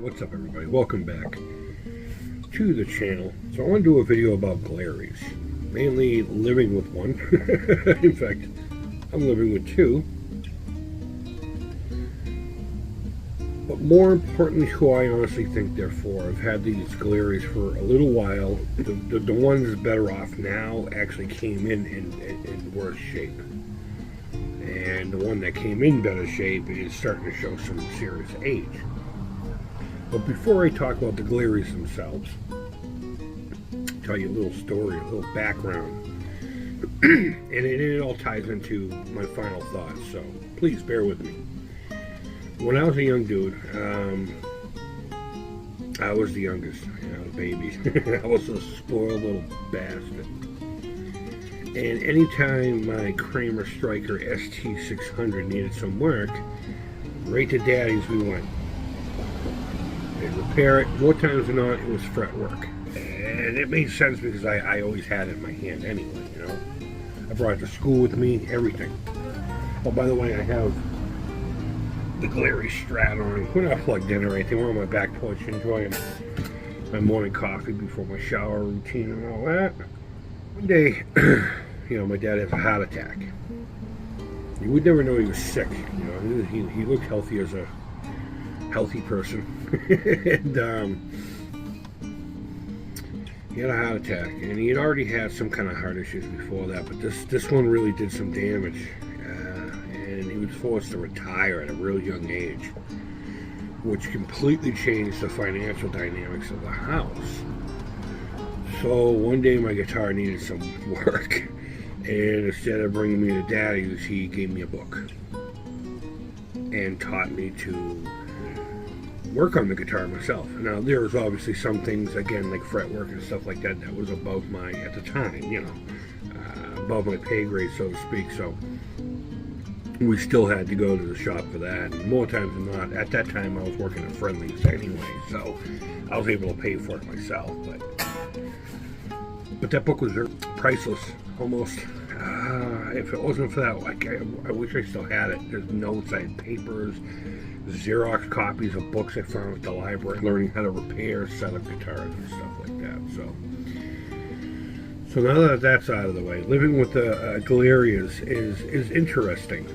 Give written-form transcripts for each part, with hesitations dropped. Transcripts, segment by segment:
What's up, everybody? Welcome back to the channel. So I want to do a video about Glarrys, mainly living with one. In fact, I'm living with two. But more importantly, who I honestly think they're for. I've had these Glarrys for a little while. The one that's better off now actually came in worse shape. And the one that came in better shape is starting to show some serious age. But before I talk about the Glarrys themselves, I'll tell you a little story, a little background. and it all ties into my final thoughts, so please bear with me. When I was a young dude, I was the youngest, baby. I was a spoiled little bastard. And anytime my Kramer Striker ST600 needed some work, right to Daddy's we went. They'd repair it. More times than not, it was fret work. And it made sense because I always had it in my hand anyway, I brought it to school with me, everything. Oh, by the way, I have the Glarry Strat on. We're not plugged in or anything. We're on my back porch enjoying my morning coffee before my shower routine and all that. One day, my dad has a heart attack. You would never know he was sick. He looked healthy as a healthy person. And he had a heart attack, and he had already had some kind of heart issues before that, but this one really did some damage, and he was forced to retire at a real young age, which completely changed the financial dynamics of the house. So one day my guitar needed some work, and instead of bringing me to Daddy's, he gave me a book and taught me to work on the guitar myself. Now there was obviously some things, again, like fretwork and stuff like that was above my, at the time, above my pay grade, so to speak. So we still had to go to the shop for that, and more times than not, at that time I was working at Friendly's anyway, so I was able to pay for it myself. But that book was priceless, almost. If it wasn't for that, I wish I still had it. There's notes, I had papers, Xerox copies of books I found at the library, learning how to repair, set up guitars and stuff like that. So now that that's out of the way, living with the Glarry is interesting.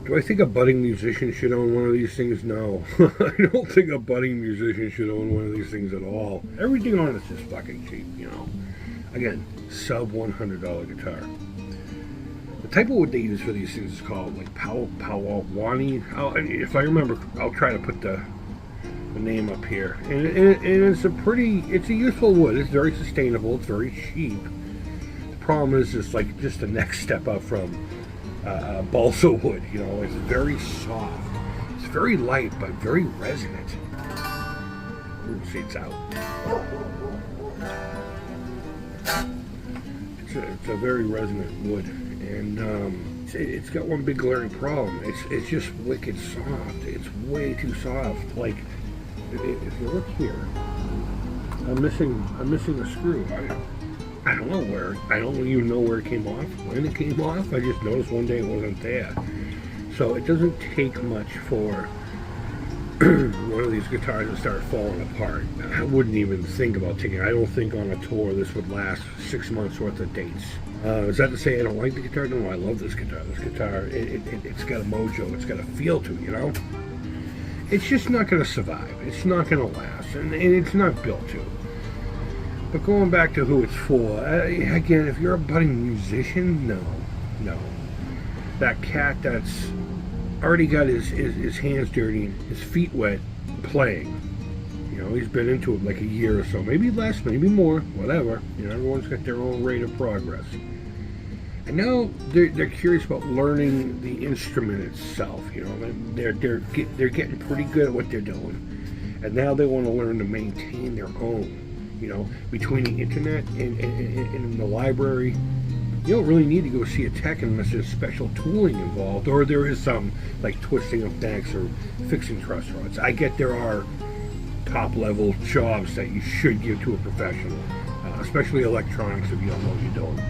Do I think a budding musician should own one of these things? No. I don't think a budding musician should own one of these things at all. Everything on it's just fucking cheap, Again, sub $100 guitar. The type of wood they use for these things is called like Powawani. If I remember, I'll try to put the name up here. And it's a useful wood. It's very sustainable. It's very cheap. The problem is it's like just the next step up from balsa wood. It's very soft. It's very light but very resonant. Ooh, see, it's out. It's a very resonant wood. And it's got one big glaring problem. It's just wicked soft. It's way too soft. Like, if you look here, I'm missing a screw. I don't know where. I don't even know where it came off. When it came off, I just noticed one day it wasn't there. So it doesn't take much for one of these guitars to start falling apart. I wouldn't even think about taking it. I don't think on a tour this would last 6 months worth of dates. Is that to say I don't like the guitar? No, I love this guitar. This guitar, it's got a mojo. It's got a feel to it, It's just not going to survive. It's not going to last, and it's not built to. But going back to who it's for, again, if you're a budding musician, no. That cat that's already got his hands dirty, his feet wet, playing. He's been into it like a year or so, maybe less, maybe more, whatever. Everyone's got their own rate of progress. And now they're curious about learning the instrument itself. They're getting pretty good at what they're doing, and now they want to learn to maintain their own. Between the internet and the library, you don't really need to go see a tech unless there's special tooling involved, or there is some like twisting of necks or fixing truss rods. I get there are top-level jobs that you should give to a professional, especially electronics if you don't know what you're doing.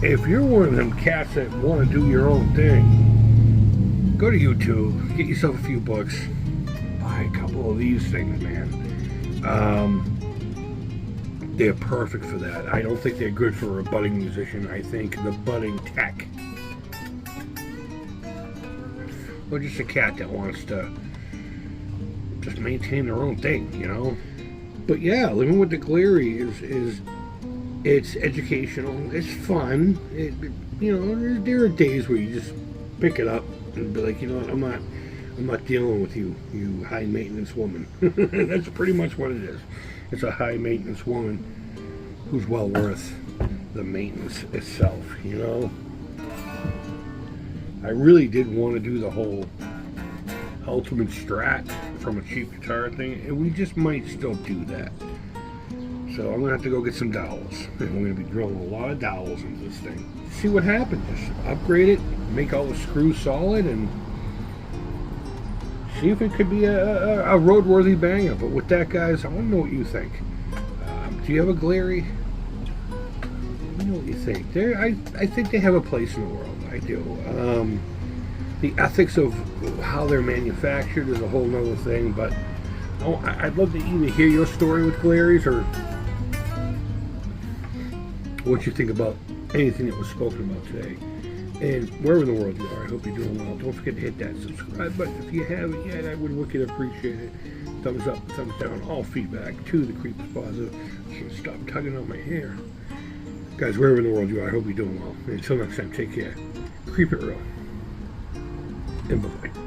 If you're one of them cats that want to do your own thing, go to YouTube, get yourself a few books, buy a couple of these things, man. They're perfect for that. I don't think they're good for a budding musician. I think the budding tech, or just a cat that wants to just maintain their own thing, you know. But yeah, living with the Glarry is it's educational. It's fun. You know, there are days where you just pick it up and be like, you know what, I'm not dealing with you, you high maintenance woman. That's pretty much what it is. It's a high maintenance woman who's well worth the maintenance itself, you know. I really did want to do the whole ultimate strat from a cheap guitar thing, and we just might still do that. So I'm gonna have to go get some dowels, and we're gonna be drilling a lot of dowels into this thing. See what happens. Just upgrade it, make all the screws solid, and see if it could be a roadworthy banger. But with that, guys, I want to know what you think. Do you have a Glarry? Let me know what you think. I think they have a place in the world. I do. The ethics of how they're manufactured is a whole nother thing, but I'd love to either hear your story with Glarrys or what you think about anything that was spoken about today. And wherever in the world you are, I hope you're doing well. Don't forget to hit that subscribe button if you haven't yet. I would wicked appreciate it. Thumbs up, thumbs down, all feedback to the Creepers Plaza. I can't stop tugging on my hair. Guys, wherever in the world you are, I hope you're doing well. And until next time, take care. Creep it real. And bye-bye.